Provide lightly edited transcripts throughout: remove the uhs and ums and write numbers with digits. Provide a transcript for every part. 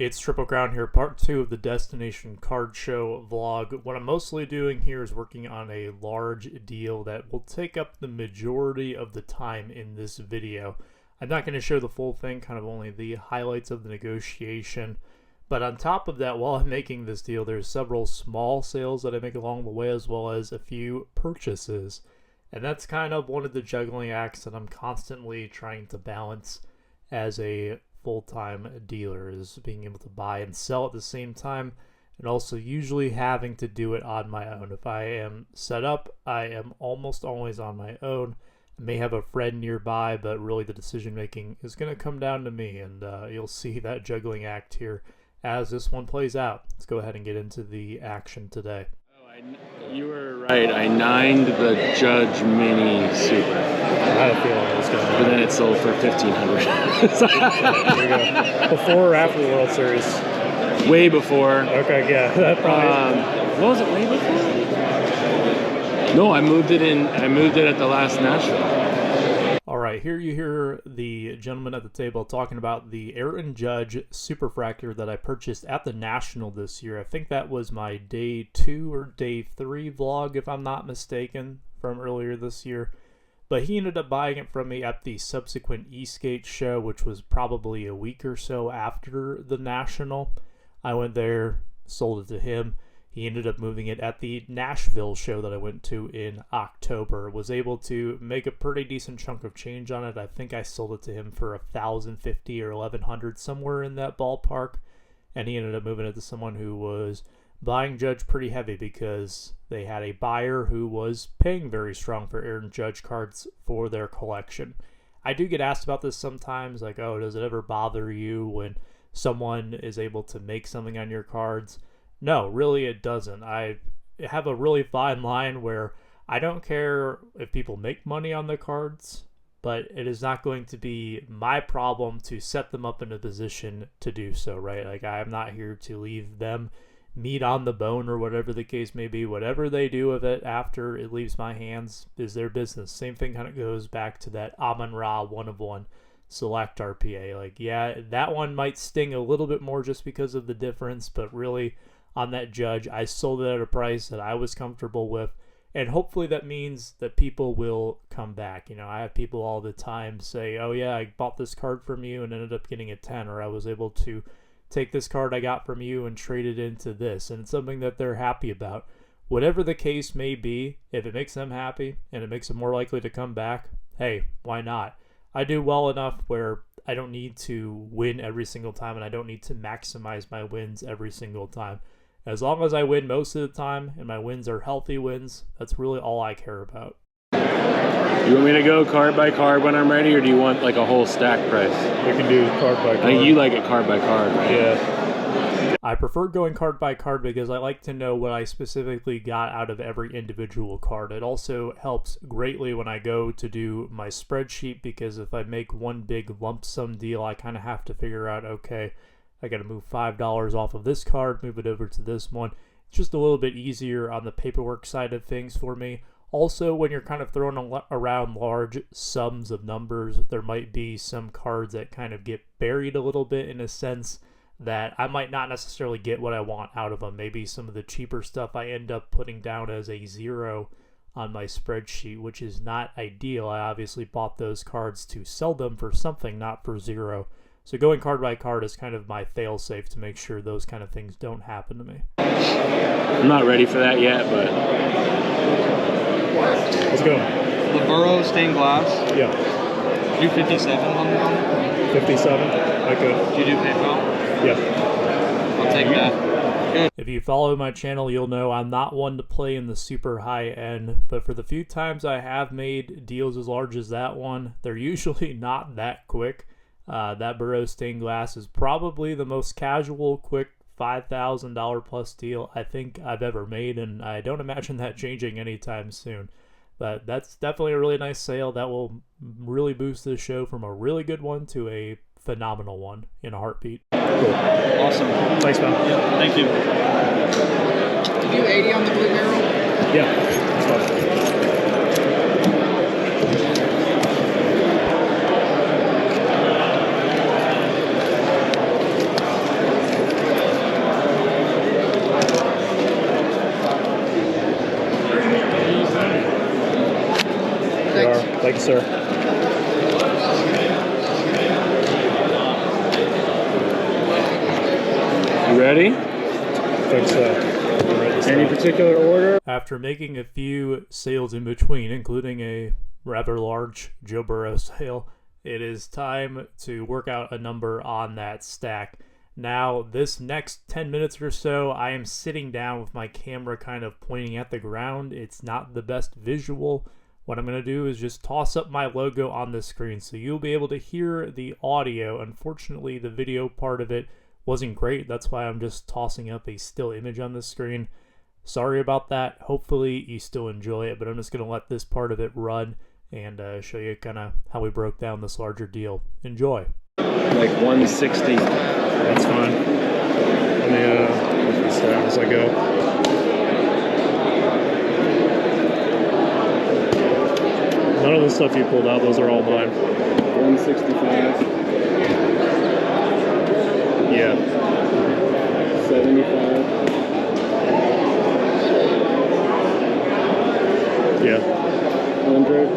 It's Triple Crown here, part 2 of the Destination Card Show vlog. What I'm mostly doing here is working on a large deal that will take up the majority of the time in this video. I'm not going to show the full thing, kind of only the highlights of the negotiation. But on top of that, while I'm making this deal, there's several small sales that I make along the way, as well as a few purchases. And that's kind of one of the juggling acts that I'm constantly trying to balance as a full-time dealer, is being able to buy and sell at the same time, and also usually having to do it on my own. If I am set up, I am almost always on my own. I may have a friend nearby, but really the decision making is going to come down to me, and you'll see that juggling act here as this one plays out. Let's go ahead and get into the action today. You were right. I 9'd the Judge Mini Super. I had a feeling it was going to. But then it sold for $1,500. There you go. Before or after the World Series? Way before. Okay, yeah, that probably. What was it? Way before? No, I moved it in. I moved it at the last Nashville. All right, here you hear the gentleman at the table talking about the Aaron Judge Superfractor that I purchased at the National this year. I think that was my day 2 or day 3 vlog, if I'm not mistaken, from earlier this year. But he ended up buying it from me at the subsequent Eastgate show, which was probably a week or so after the National. I went there, sold it to him. He ended up moving it at the Nashville show that I went to in October. Was able to make a pretty decent chunk of change on it. I think I sold it to him for $1,050 or $1,100, somewhere in that ballpark. And he ended up moving it to someone who was buying Judge pretty heavy, because they had a buyer who was paying very strong for Aaron Judge cards for their collection. I do get asked about this sometimes, like, oh, does it ever bother you when someone is able to make something on your cards? No, really it doesn't. I have a really fine line where I don't care if people make money on the cards, but it is not going to be my problem to set them up in a position to do so, right? Like, I am not here to leave them meat on the bone, or whatever the case may be. Whatever they do with it after it leaves my hands is their business. Same thing kind of goes back to that Amon-Ra 1-of-1 select RPA. Like, yeah, that one might sting a little bit more just because of the difference, but really, on that Judge, I sold it at a price that I was comfortable with, and hopefully that means that people will come back. You know, I have people all the time say, oh yeah, I bought this card from you and ended up getting a 10, or I was able to take this card I got from you and trade it into this, and it's something that they're happy about. Whatever the case may be, if it makes them happy and it makes them more likely to come back, hey, why not? I do well enough where I don't need to win every single time, and I don't need to maximize my wins every single time. As long as I win most of the time and my wins are healthy wins, that's really all I care about. You want me to go card by card when I'm ready, or do you want like a whole stack price? We can do card by card. I think you like it card by card, right? Yeah. I prefer going card by card because I like to know what I specifically got out of every individual card. It also helps greatly when I go to do my spreadsheet, because if I make one big lump sum deal, I kind of have to figure out, okay, I got to move $5 off of this card, move it over to this one. It's just a little bit easier on the paperwork side of things for me. Also, when you're kind of throwing around large sums of numbers, there might be some cards that kind of get buried a little bit, in a sense that I might not necessarily get what I want out of them. Maybe some of the cheaper stuff I end up putting down as a 0 on my spreadsheet, which is not ideal. I obviously bought those cards to sell them for something, not for 0. So going card by card is kind of my fail-safe to make sure those kind of things don't happen to me. I'm not ready for that yet, but let's go. The Burrow stained glass. Yeah. Do 57 on them? 57? I could. Do you do PayPal? Yeah. I'll take that. Good. If you follow my channel, you'll know I'm not one to play in the super high end, but for the few times I have made deals as large as that one, they're usually not that quick. That Burrow stained glass is probably the most casual, quick $5,000 plus deal I think I've ever made, and I don't imagine that changing anytime soon. But that's definitely a really nice sale that will really boost this show from a really good one to a phenomenal one in a heartbeat. Cool. Awesome. Thanks, man. Yeah, thank you. Did you 80 on the blue barrel? Yeah. That's fine. you, sir. You ready? I think so. Any particular order? After making a few sales in between, including a rather large Joe Burrow sale, it is time to work out a number on that stack. Now, this next 10 minutes or so, I am sitting down with my camera kind of pointing at the ground. It's not the best visual. What I'm going to do is just toss up my logo on the screen so you'll be able to hear the audio. Unfortunately, the video part of it wasn't great. That's why I'm just tossing up a still image on the screen. Sorry about that. Hopefully you still enjoy it, but I'm just going to let this part of it run and show you kind of how we broke down this larger deal. Enjoy. Like 160. That's fine. Let me look this down as I go. None of the stuff you pulled out, those are all mine. 165. Yeah. 75. Yeah. 100.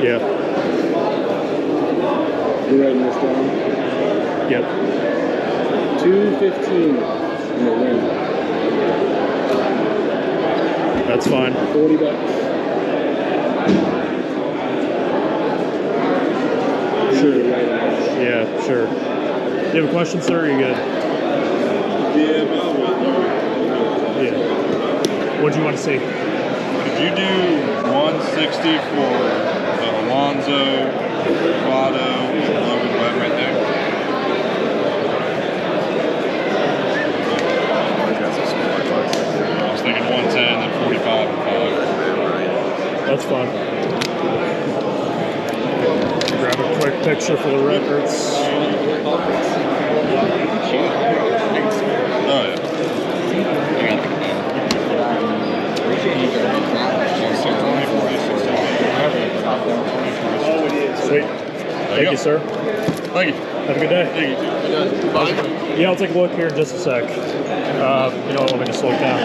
Yeah. You writing this down? Yep. 215 in the ring. That's fine. $40. Sure. Right. Yeah, sure. Do you have a question, sir? Or are you good? Yeah, about what? Yeah. What do you want to see? Could you do 160 for Alonzo, Votto, and Logan Webb right there? I was thinking 110 and 45 and 5. That's fine. Grab a quick picture for the records. Oh, yeah. Sweet. Thank you, sir. Thank you. Have a good day. Thank you. Yeah, I'll take a look here in just a sec. You know what, let me just slow it down.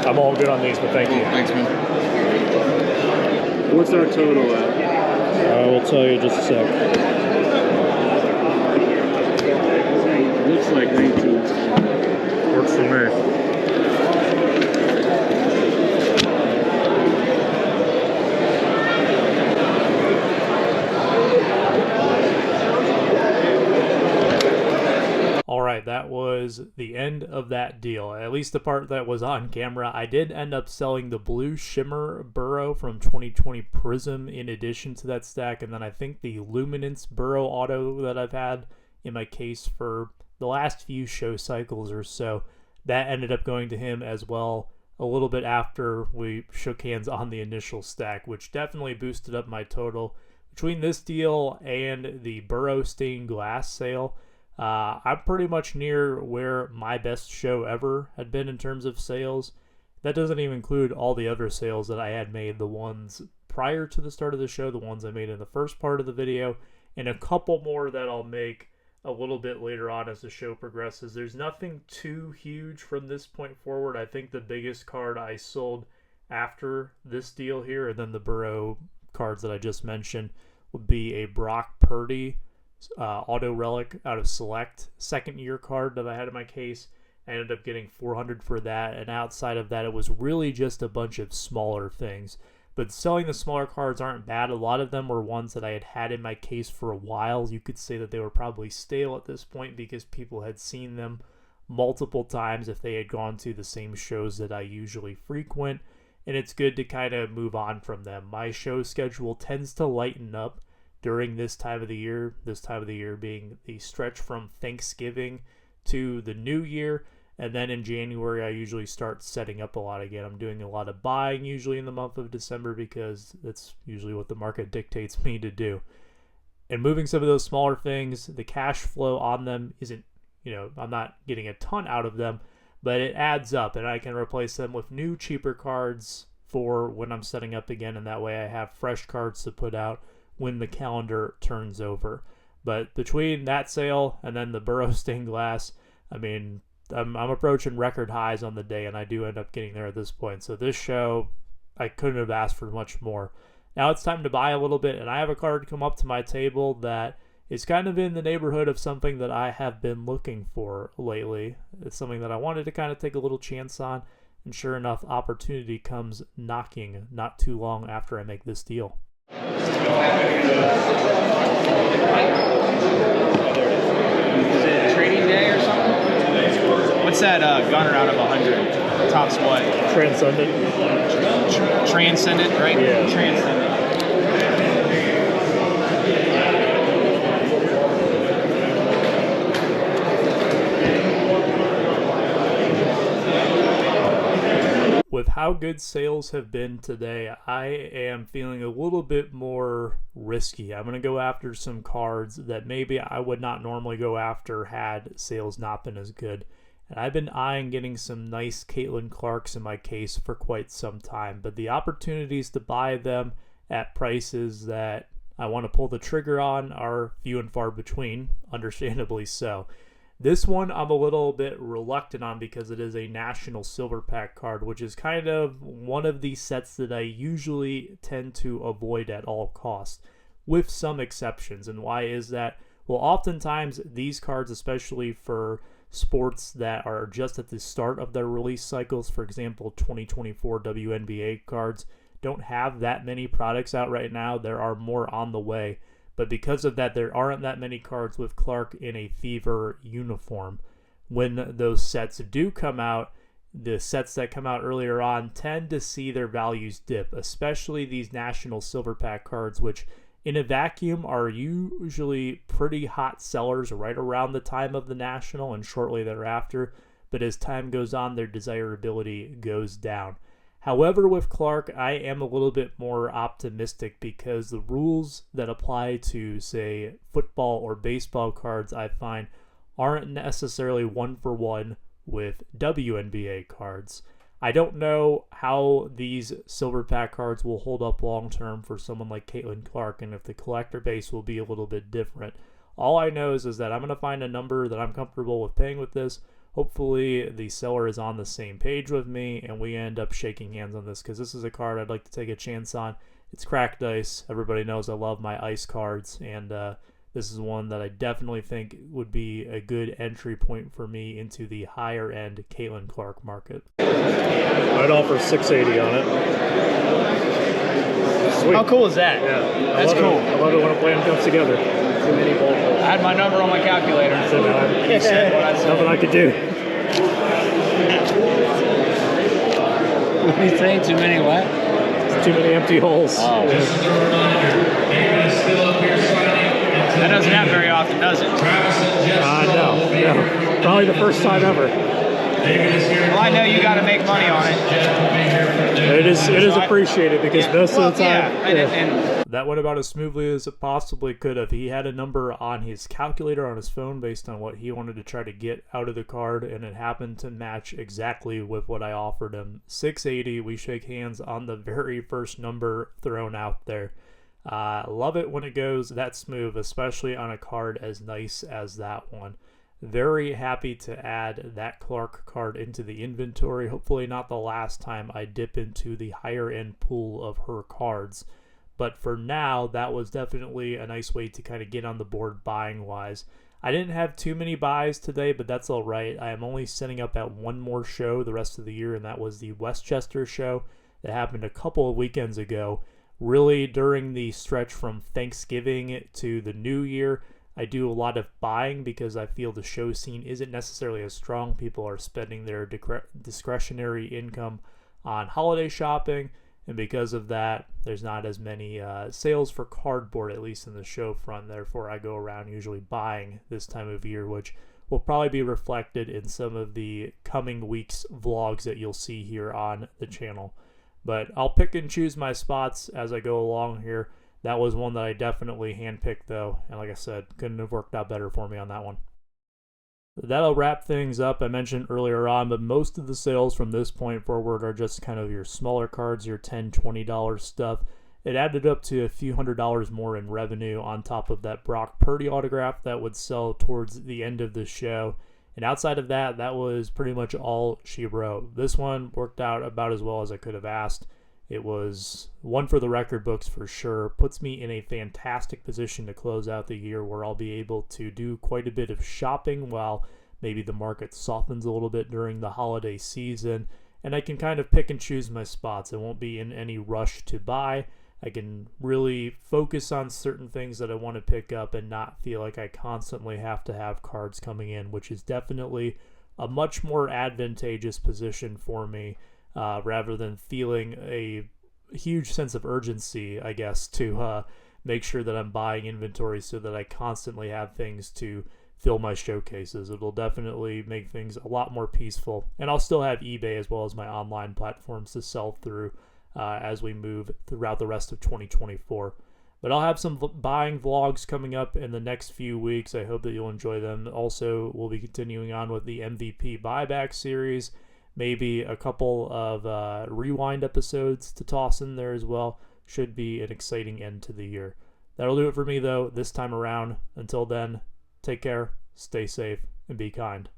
I'm all good on these, but thank you. Thanks, man. What's our total at? I will tell you in just a sec. Looks like 19. Works for me. Alright, that was the end of that deal. At least the part that was on camera. I did end up selling the Blue Shimmer Burrow from 2020 Prism in addition to that stack, and then I think the Luminance Burrow Auto that I've had in my case for the last few show cycles or so, that ended up going to him as well a little bit after we shook hands on the initial stack, which definitely boosted up my total. Between this deal and the Burrow stained glass sale, I'm pretty much near where my best show ever had been in terms of sales. That doesn't even include all the other sales that I had made, the ones prior to the start of the show, the ones I made in the first part of the video, and a couple more that I'll make a little bit later on as the show progresses. There's nothing too huge from this point forward. I think the biggest card I sold after this deal here, and then the Burrow cards that I just mentioned, would be a Brock Purdy auto relic out of Select second year card that I had in my case. I ended up getting $400 for that, and outside of that it was really just a bunch of smaller things. But selling the smaller cards aren't bad. A lot of them were ones that I had had in my case for a while. You could say that they were probably stale at this point because people had seen them multiple times if they had gone to the same shows that I usually frequent, and it's good to kind of move on from them. My show schedule tends to lighten up during this time of the year being the stretch from Thanksgiving to the New Year, and then in January I usually start setting up a lot again. I'm doing a lot of buying usually in the month of December because that's usually what the market dictates me to do. And moving some of those smaller things, the cash flow on them isn't I'm not getting a ton out of them, but it adds up, and I can replace them with new, cheaper cards for when I'm setting up again, and that way I have fresh cards to put out when the calendar turns over. But between that sale and then the Burrow stained glass, I mean, I'm approaching record highs on the day, and I do end up getting there at this point. So this show, I couldn't have asked for much more. Now it's time to buy a little bit, and I have a card come up to my table that is kind of in the neighborhood of something that I have been looking for lately. It's something that I wanted to kind of take a little chance on, and sure enough, opportunity comes knocking not too long after I make this deal. Is it trading day or something? What's that gunner out of 100? Tops what? Transcendent. Transcendent, right? Yeah. Transcendent. With how good sales have been today, I am feeling a little bit more risky. I'm going to go after some cards that maybe I would not normally go after had sales not been as good. And I've been eyeing getting some nice Caitlin Clarks in my case for quite some time, but the opportunities to buy them at prices that I want to pull the trigger on are few and far between, understandably so. This one I'm a little bit reluctant on because it is a national silver pack card, which is kind of one of these sets that I usually tend to avoid at all costs, with some exceptions. And why is that? Well, oftentimes these cards, especially for sports that are just at the start of their release cycles, for example, 2024 WNBA cards, don't have that many products out right now. There are more on the way. But because of that, there aren't that many cards with Clark in a Fever uniform. When those sets do come out, the sets that come out earlier on tend to see their values dip, especially these national silver pack cards, which in a vacuum are usually pretty hot sellers right around the time of the national and shortly thereafter. But as time goes on, their desirability goes down. However, with Clark, I am a little bit more optimistic because the rules that apply to, say, football or baseball cards, I find, aren't necessarily one-for-one with WNBA cards. I don't know how these silver pack cards will hold up long-term for someone like Caitlin Clark, and if the collector base will be a little bit different. All I know is that I'm going to find a number that I'm comfortable with paying with this. Hopefully the seller is on the same page with me and we end up shaking hands on this, because this is a card I'd like to take a chance on. It's cracked ice. Everybody knows I love my ice cards, and this is one that I definitely think would be a good entry point for me into the higher end Caitlin Clark market. I'd offer $680 on it. Sweet. How cool is that? Yeah, that's cool. I love it when a plan comes together. Too many ball holes. I had my number on my calculator. So You said what I said. nothing I could do. What are you saying? Too many what? Too many empty holes. Oh. Yeah. That doesn't happen very often, does it? No. Probably the first time ever. Well, I know you got to make money on it. It is appreciated because most of the time. And That went about as smoothly as it possibly could have. He had a number on his calculator on his phone based on what he wanted to try to get out of the card, and it happened to match exactly with what I offered him. $680. We shake hands on the very first number thrown out there. Love it when it goes that smooth, especially on a card as nice as that one. Very happy to add that Clark card into the inventory. Hopefully not the last time I dip into the higher end pool of her cards. But for now, that was definitely a nice way to kind of get on the board buying wise. I didn't have too many buys today, but that's all right. I am only setting up at one more show the rest of the year, and that was the Westchester show that happened a couple of weekends ago. Really, during the stretch from Thanksgiving to the New Year, I do a lot of buying because I feel the show scene isn't necessarily as strong. People are spending their discretionary income on holiday shopping, and because of that, there's not as many sales for cardboard, at least in the show front. Therefore, I go around usually buying this time of year, which will probably be reflected in some of the coming weeks' vlogs that you'll see here on the channel. But I'll pick and choose my spots as I go along here. That was one that I definitely handpicked, though, and like I said, couldn't have worked out better for me on that one. That'll wrap things up. I mentioned earlier on, but most of the sales from this point forward are just kind of your smaller cards, your $10, $20 stuff. It added up to a few $100s more in revenue on top of that Brock Purdy autograph that would sell towards the end of the show. And outside of that, that was pretty much all she wrote. This one worked out about as well as I could have asked. It was one for the record books for sure. Puts me in a fantastic position to close out the year where I'll be able to do quite a bit of shopping while maybe the market softens a little bit during the holiday season. And I can kind of pick and choose my spots. I won't be in any rush to buy. I can really focus on certain things that I want to pick up and not feel like I constantly have to have cards coming in, which is definitely a much more advantageous position for me. Rather than feeling a huge sense of urgency, I guess, to make sure that I'm buying inventory so that I constantly have things to fill my showcases. It'll definitely make things a lot more peaceful. And I'll still have eBay as well as my online platforms to sell through as we move throughout the rest of 2024. But I'll have some buying vlogs coming up in the next few weeks. I hope that you'll enjoy them. Also, we'll be continuing on with the MVP buyback series. Maybe a couple of rewind episodes to toss in there as well. Should be an exciting end to the year. That'll do it for me, though, this time around. Until then, take care, stay safe, and be kind.